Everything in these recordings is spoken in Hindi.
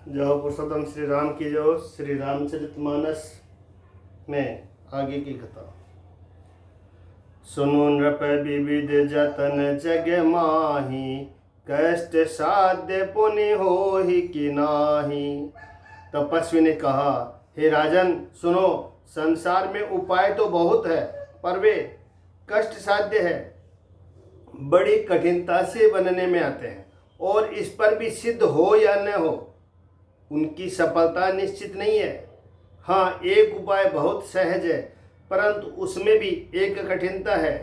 जो पुरुषोत्तम श्री राम की जो श्री रामचरितमानस में आगे की कथा। सुनो नृप विविध जतन जग माही, कष्ट साध्य पुनि होहि कि नाही। तपस्वी ने कहा, हे राजन सुनो, संसार में उपाय तो बहुत है पर वे कष्ट साध्य है, बड़ी कठिनता से बनने में आते हैं और इस पर भी सिद्ध हो या न हो उनकी सफलता निश्चित नहीं है। हाँ, एक उपाय बहुत सहज है परंतु उसमें भी एक कठिनता है।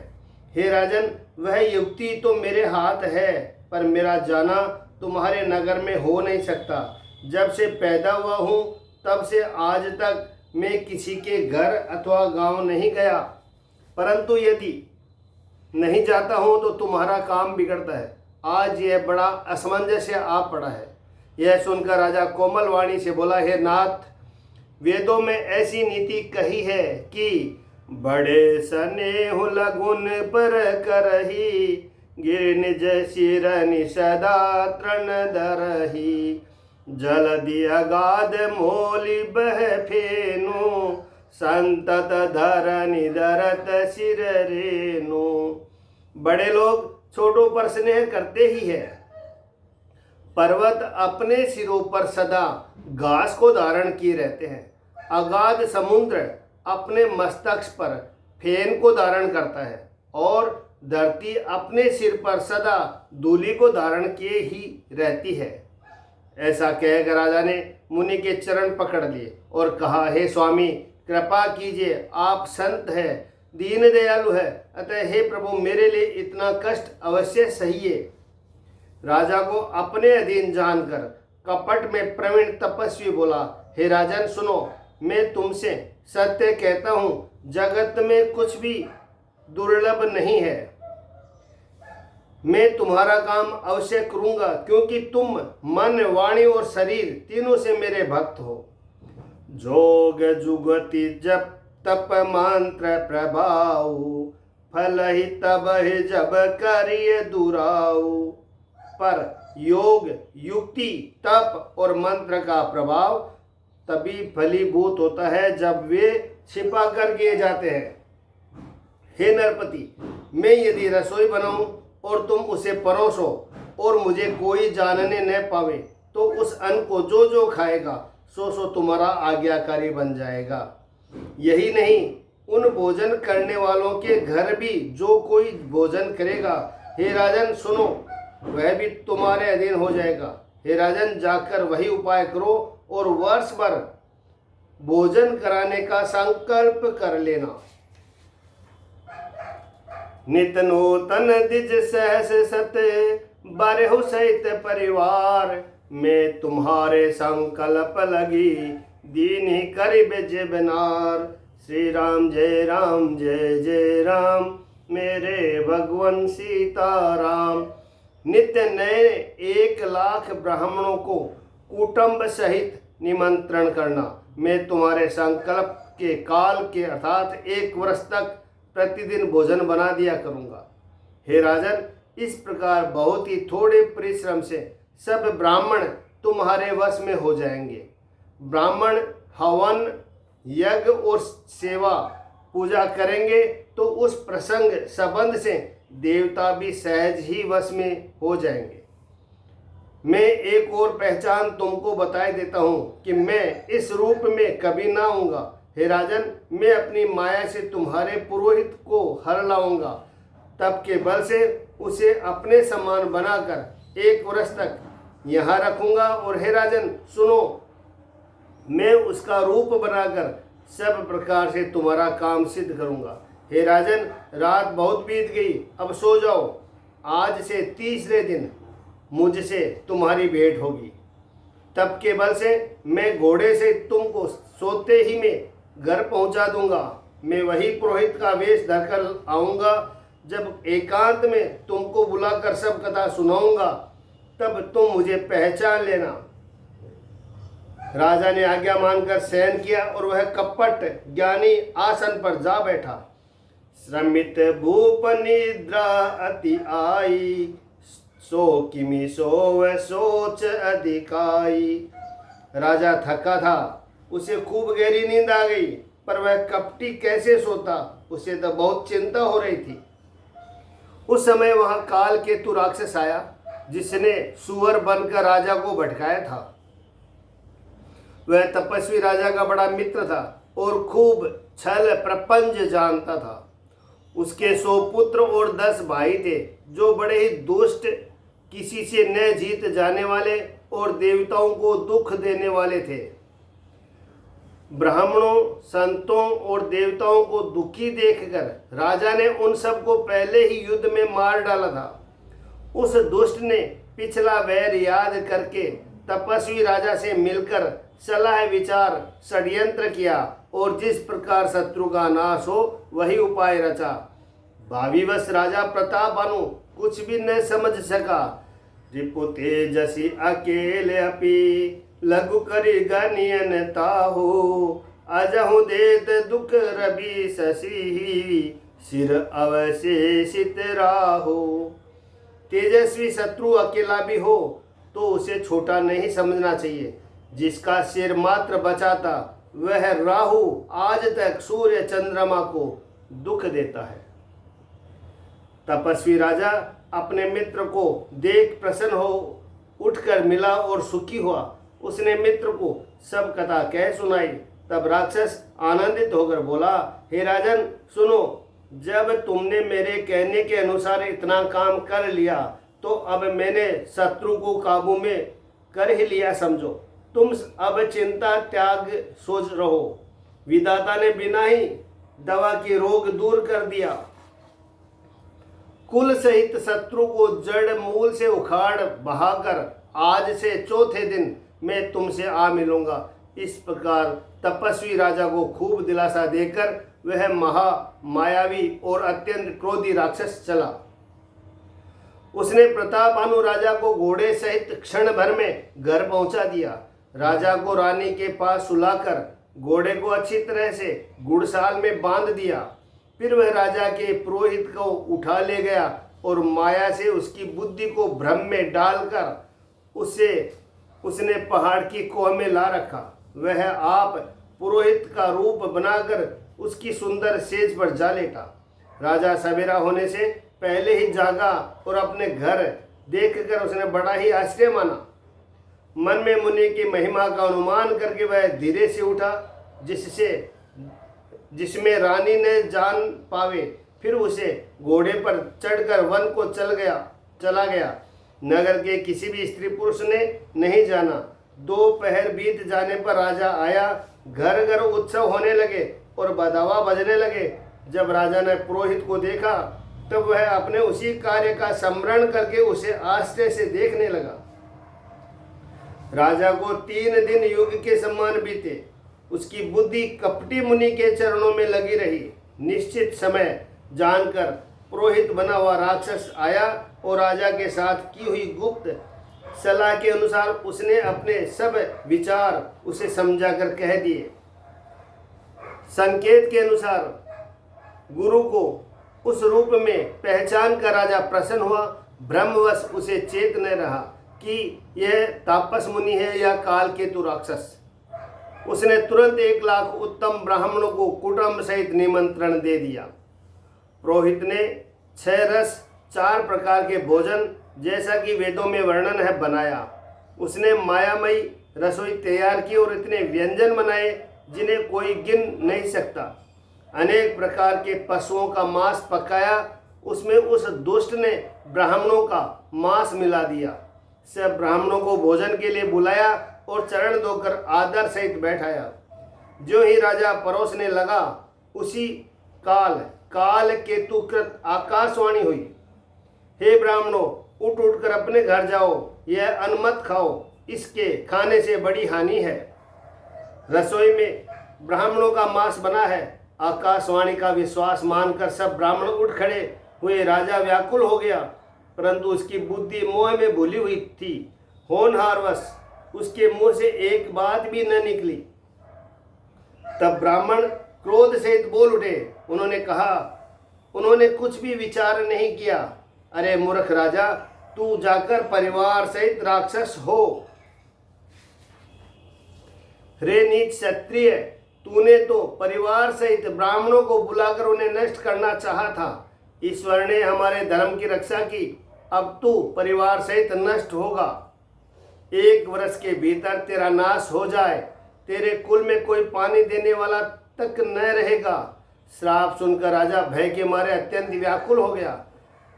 हे राजन, वह युक्ति तो मेरे हाथ है पर मेरा जाना तुम्हारे नगर में हो नहीं सकता। जब से पैदा हुआ हूँ तब से आज तक मैं किसी के घर अथवा गांव नहीं गया, परंतु यदि नहीं जाता हूँ तो तुम्हारा काम बिगड़ता है। आज यह बड़ा असमंजस्य आ पड़ा है। यह सुनकर राजा कोमल वाणी से बोला, हे नाथ, वेदों में ऐसी नीति कही है कि बड़े स्नेह लगुन पर करही, गिर निज शिरनि सदा तृण धरही। जलधि अगाध मोलि बह फेनु, संतत धरनि धरत सिर रेनु। बड़े लोग छोटों पर स्नेह करते ही है। पर्वत अपने सिरों पर सदा घास को धारण किए रहते हैं। अगाध समुद्र अपने मस्तक पर फेन को धारण करता है और धरती अपने सिर पर सदा धूलि को धारण किए ही रहती है। ऐसा कहकर राजा ने मुनि के चरण पकड़ लिए और कहा, हे स्वामी, कृपा कीजिए, आप संत है, दीन दयालु है, अतः हे प्रभु मेरे लिए इतना कष्ट अवश्य सहिए। राजा को अपने अधीन जानकर कपट में प्रवीण तपस्वी बोला, हे राजन सुनो, मैं तुमसे सत्य कहता हूँ, जगत में कुछ भी दुर्लभ नहीं है। मैं तुम्हारा काम अवश्य करूँगा क्योंकि तुम मन, वाणी और शरीर तीनों से मेरे भक्त हो। जोग जुगति जप तप मंत्र प्रभाव, फल ही तब ही जब करिए दुराऊ। पर योग, युक्ति, तप और मंत्र का प्रभाव तभी फलीभूत होता है जब वे छिपा कर किए जाते हैं। हे नरपति, मैं यदि रसोई बनाऊं और तुम उसे परोसो और मुझे कोई जानने न पावे तो उस अन्न को जो जो खाएगा सो तुम्हारा आज्ञाकारी बन जाएगा। यही नहीं, उन भोजन करने वालों के घर भी जो कोई भोजन करेगा, हे राजन सुनो, वह भी तुम्हारे अधीन हो जाएगा। हे राजन, जाकर वही उपाय करो और वर्ष भर भोजन कराने का संकल्प कर लेना। नित नूतन दिज सहस सत, बारहु सहित परिवार। मैं तुम्हारे संकल्प लगी, दीन ही करिब जेबनार। श्री राम जय राम जय जय राम, मेरे भगवन सीताराम। नित्य नए 1,00,000 ब्राह्मणों को कुटुंब सहित निमंत्रण करना। मैं तुम्हारे संकल्प के काल के अर्थात 1 वर्ष तक प्रतिदिन भोजन बना दिया करूँगा। हे राजन, इस प्रकार बहुत ही थोड़े परिश्रम से सब ब्राह्मण तुम्हारे वश में हो जाएंगे। ब्राह्मण हवन, यज्ञ और सेवा पूजा करेंगे तो उस प्रसंग संबंध से देवता भी सहज ही वश में हो जाएंगे। मैं एक और पहचान तुमको बताए देता हूँ कि मैं इस रूप में कभी ना आऊँगा। हे राजन, मैं अपनी माया से तुम्हारे पुरोहित को हर लाऊंगा, तब के बल से उसे अपने समान बनाकर 1 वर्ष तक यहाँ रखूँगा। और हे राजन सुनो, मैं उसका रूप बनाकर सब प्रकार से तुम्हारा काम सिद्ध करूँगा। हे राजन, रात बहुत बीत गई, अब सो जाओ। आज से तीसरे दिन मुझसे तुम्हारी भेंट होगी। तब के बल से मैं घोड़े से तुमको सोते ही में घर पहुंचा दूंगा। मैं वही पुरोहित का वेश धरकर आऊँगा। जब एकांत में तुमको बुलाकर सब कथा सुनाऊंगा तब तुम मुझे पहचान लेना। राजा ने आज्ञा मानकर शयन किया और वह कपट ज्ञानी आसन पर जा बैठा। श्रमित भूप निद्रा अति आई, सो किमि सोव सोच अधिकाई। राजा थका था, उसे खूब गहरी नींद आ गई, पर वह कपटी कैसे सोता, उसे तो बहुत चिंता हो रही थी। उस समय वहां काल केतु राक्षस आया, जिसने सुअर बनकर राजा को भटकाया था। वह तपस्वी राजा का बड़ा मित्र था और खूब छल प्रपंच जानता था। उसके 100 पुत्र और 10 भाई थे, जो बड़े ही दुष्ट, किसी से न जीत जाने वाले और देवताओं को दुख देने वाले थे। ब्राह्मणों, संतों और देवताओं को दुखी देखकर राजा ने उन सबको पहले ही युद्ध में मार डाला था। उस दुष्ट ने पिछला वैर याद करके तपस्वी राजा से मिलकर सलाह विचार षड्यंत्र किया और जिस प्रकार शत्रु का नाश हो वही उपाय रचा। भाविवश राजा प्रताप भानु कुछ भी न समझ सका। रिपु तेजसी अकेले अपी लघु करी गनियन ताहु, अजहु देत दुख रवि शशि सिर अवशेषित राहु। तेजस्वी शत्रु अकेला भी हो तो उसे छोटा नहीं समझना चाहिए। जिसका सिर मात्र बचाता वह राहु आज तक सूर्य चंद्रमा को दुख देता है। तपस्वी राजा अपने मित्र को देख प्रसन्न हो उठकर मिला और सुखी हुआ। उसने मित्र को सब कथा कह सुनाई। तब राक्षस आनंदित होकर बोला, हे राजन सुनो, जब तुमने मेरे कहने के अनुसार इतना काम कर लिया तो अब मैंने शत्रु को काबू में कर ही लिया समझो। तुम अब चिंता त्याग सोच रहो। विधाता ने बिना ही दवा के रोग दूर कर दिया। कुल सहित शत्रु को जड़ मूल से उखाड़ बहाकर आज से चौथे दिन मैं तुमसे आ मिलूंगा। इस प्रकार तपस्वी राजा को खूब दिलासा देकर वह महा मायावी और अत्यंत क्रोधी राक्षस चला। उसने प्रताप भानु राजा को घोड़े सहित क्षण भर में घर पहुंचा दिया। राजा को रानी के पास सुलाकर घोड़े को अच्छी तरह से घुड़साल में बांध दिया। फिर वह राजा के पुरोहित को उठा ले गया और माया से उसकी बुद्धि को भ्रम में डालकर उसने पहाड़ की कोह में ला रखा। वह आप पुरोहित का रूप बनाकर उसकी सुंदर सेज पर जा लेटा। राजा सवेरा होने से पहले ही जागा और अपने घर देखकर उसने बड़ा ही आश्चर्य माना। मन में मुनि की महिमा का अनुमान करके वह धीरे से उठा, जिसमें रानी ने जान पावे। फिर उसे घोड़े पर चढ़कर वन को चला गया। नगर के किसी भी स्त्री पुरुष ने नहीं जाना। 2 पहर बीत जाने पर राजा आया। घर घर उत्सव होने लगे और बधावा बजने लगे। जब राजा ने पुरोहित को देखा तब वह अपने उसी कार्य का स्मरण करके उसे आश्चर्य से देखने लगा। राजा को 3 दिन युग के समान बीते। उसकी बुद्धि कपटी मुनि के चरणों में लगी रही। निश्चित समय जानकर पुरोहित बना हुआ राक्षस आया और राजा के साथ की हुई गुप्त सलाह के अनुसार उसने अपने सब विचार उसे समझाकर कह दिए। संकेत के अनुसार गुरु को उस रूप में पहचान कर राजा प्रसन्न हुआ। ब्रह्मवश उसे चेत न रहा कि यह तापस मुनि है या काल केतु राक्षस। उसने तुरंत 1 लाख उत्तम ब्राह्मणों को कुटुंब सहित निमंत्रण दे दिया। पुरोहित ने 6 रस 4 प्रकार के भोजन जैसा कि वेदों में वर्णन है बनाया। उसने मायामयी रसोई तैयार की और इतने व्यंजन बनाए जिन्हें कोई गिन नहीं सकता। अनेक प्रकार के पशुओं का मांस पकाया। उसमें उस दुष्ट ने ब्राह्मणों का मांस मिला दिया। सब ब्राह्मणों को भोजन के लिए बुलाया और चरण धोकर आदर सहित बैठाया। जो ही राजा परोसने लगा उसी काल केतुकृत आकाशवाणी हुई, हे ब्राह्मणों, उठ उठकर अपने घर जाओ। यह अन्न मत खाओ, इसके खाने से बड़ी हानि है। रसोई में ब्राह्मणों का मांस बना है। आकाशवाणी का विश्वास मानकर सब ब्राह्मण उठ खड़े हुए। राजा व्याकुल हो गया, परंतु उसकी बुद्धि मोह में भूली हुई थी। होनहारवश उसके मुंह से एक बात भी न निकली। तब ब्राह्मण क्रोध सहित बोल उठे। उन्होंने कुछ भी विचार नहीं किया। अरे मूर्ख राजा, तू जाकर परिवार सहित राक्षस हो। रे नीच क्षत्रिय, तूने तो परिवार सहित ब्राह्मणों को बुलाकर उन्हें नष्ट करना चाहा था। ईश्वर ने हमारे धर्म की रक्षा की, अब तू परिवार सहित नष्ट होगा। 1 वर्ष के भीतर तेरा नाश हो जाए, तेरे कुल में कोई पानी देने वाला तक न रहेगा। श्राप सुनकर राजा भय के मारे अत्यंत व्याकुल हो गया।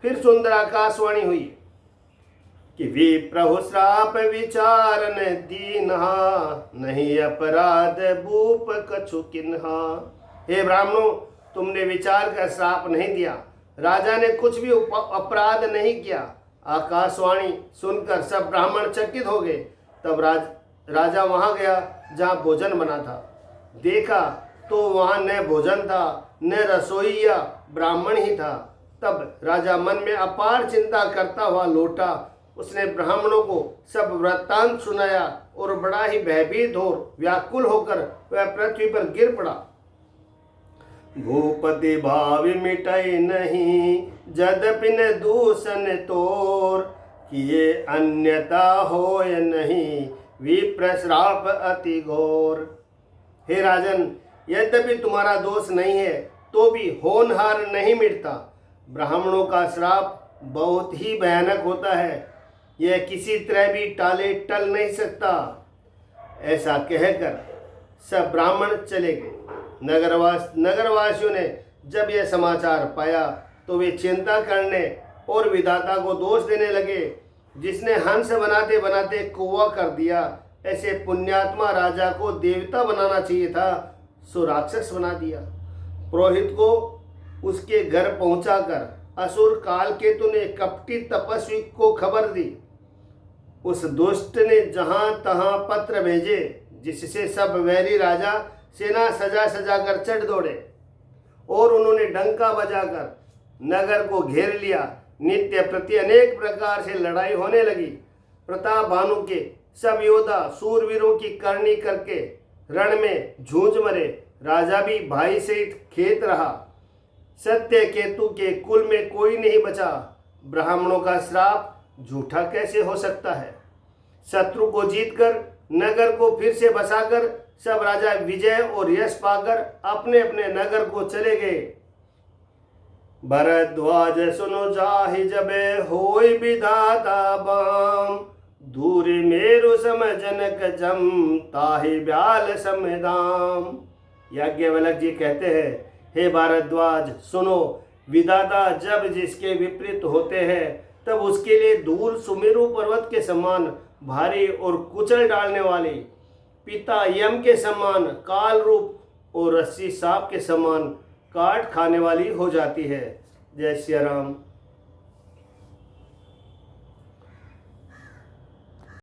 फिर सुंदर आकाशवाणी हुई कि विप्रहु श्राप विचारन दीन्हा, नहीं अपराध भूप कछु किन्हा। हे ब्राह्मणों, तुमने विचार कर श्राप नहीं दिया, राजा ने कुछ भी अपराध नहीं किया। आकाशवाणी सुनकर सब ब्राह्मण चकित हो गए। तब राजा वहां गया जहां भोजन बना था। देखा तो वहां न भोजन था, न रसोईया ब्राह्मण ही था। तब राजा मन में अपार चिंता करता हुआ लौटा। उसने ब्राह्मणों को सब वृत्तांत सुनाया और बड़ा ही भयभीत और व्याकुल होकर वह पृथ्वी पर गिर पड़ा। भूपति भाव मिटाई नहीं, जदपि न दूषण तोर, किए अन्यता होय नहीं, विप्र श्राप अति घोर। हे राजन, यद्यपि तुम्हारा दोष नहीं है तो भी होनहार नहीं मिटता। ब्राह्मणों का श्राप बहुत ही भयानक होता है, यह किसी तरह भी टल नहीं सकता। ऐसा कहकर सब ब्राह्मण चले गए। नगरवासियों ने जब यह समाचार पाया तो वे चिंता करने और विधाता को दोष देने लगे। जिसने हंस बनाते बनाते कौवा कर दिया, ऐसे पुण्यात्मा राजा को देवता बनाना चाहिए था, सो राक्षस बना दिया। पुरोहित को उसके घर पहुंचाकर असुर कालकेतु ने कपटी तपस्वी को खबर दी। उस दुष्ट ने जहां तहां पत्र भेजे, जिससे सब वैरी राजा सेना सजा सजा कर चढ़ दौड़े और उन्होंने डंका बजाकर नगर को घेर लिया। नित्य प्रति अनेक प्रकार से लड़ाई होने लगी। प्रताप भानु के सब योद्धा सूरवीरों की करनी करके रण में झूंझ मरे। राजा भी भाई सहित खेत रहा। सत्य केतु के कुल में कोई नहीं बचा। ब्राह्मणों का श्राप झूठा कैसे हो सकता है। शत्रु को जीतकर नगर को फिर से बसाकर सब राजा विजय और यश पाकर अपने अपने नगर को चले गए। भरद्वाज सुनो जाहि जबे होय विधाता बाम, दूरी मेरु सम जनक जम, ताहि ब्याल समदाम। याज्ञवल्क्य जी कहते हैं, हे भारद्वाज सुनो, विधाता जब जिसके विपरीत होते हैं तब उसके लिए धूल सुमेरु पर्वत के समान भारी और कुचल डालने वाले, पिता यम के समान काल रूप और रस्सी सांप के समान काट खाने वाली हो जाती है। जय श्री राम।